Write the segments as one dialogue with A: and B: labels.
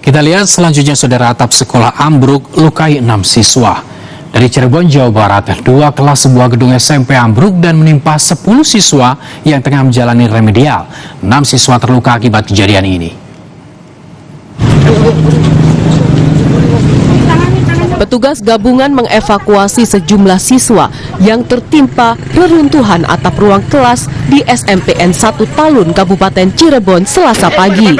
A: Kita lihat selanjutnya, saudara, atap sekolah ambruk, lukai 6 siswa. Dari Cirebon, Jawa Barat, 2 kelas sebuah gedung SMP ambruk dan menimpa 10 siswa yang tengah menjalani remedial. 6 siswa terluka akibat kejadian ini.
B: Petugas gabungan mengevakuasi sejumlah siswa yang tertimpa reruntuhan atap ruang kelas di SMPN 1 Talun, Kabupaten Cirebon, Selasa pagi.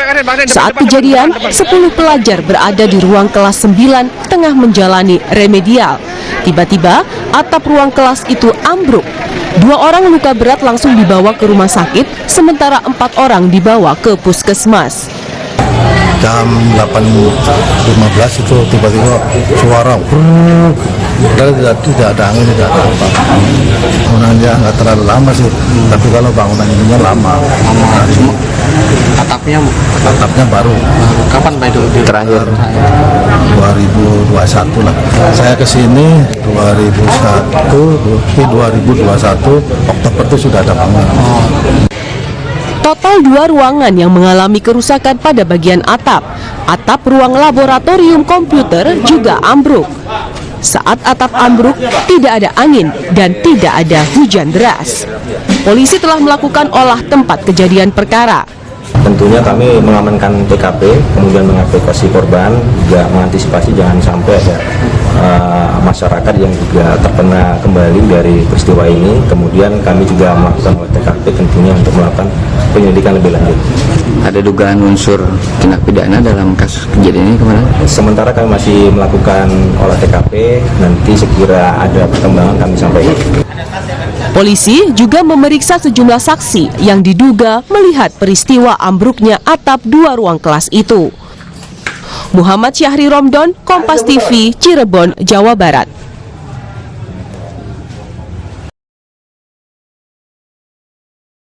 B: Saat kejadian, 10 pelajar berada di ruang kelas 9 tengah menjalani remedial. Tiba-tiba, atap ruang kelas itu ambruk. 2 orang luka berat langsung dibawa ke rumah sakit, sementara 4 orang dibawa ke puskesmas.
C: Jam 8.15 itu tiba-tiba suara tidak ada angin, tidak ada apa. Bangunannya nggak terlalu lama sih, tapi kalau bangunan ininya lama. Atapnya baru.
D: Kapan Pak itu terakhir?
C: 2021 lah. Saya kesini 2021 Oktober itu sudah ada bangunan.
B: Total 2 ruangan yang mengalami kerusakan pada bagian atap. Atap ruang laboratorium komputer juga ambruk. Saat atap ambruk, tidak ada angin dan tidak ada hujan deras. Polisi telah melakukan olah tempat kejadian perkara.
D: Tentunya kami mengamankan TKP, kemudian mengevakuasi korban, juga mengantisipasi jangan sampai ada masyarakat yang juga terkena kembali dari peristiwa ini. Kemudian kami juga melakukan olah TKP tentunya untuk melakukan penyelidikan lebih lanjut.
E: Ada dugaan unsur tindak pidana dalam kasus kejadian ini kemarin?
D: Sementara kami masih melakukan olah TKP, nanti sekira ada perkembangan kami sampaikan.
B: Polisi juga memeriksa sejumlah saksi yang diduga melihat peristiwa ambruknya atap 2 ruang kelas itu. Muhammad Syahri Romdon, Kompas TV, Cirebon, Jawa Barat.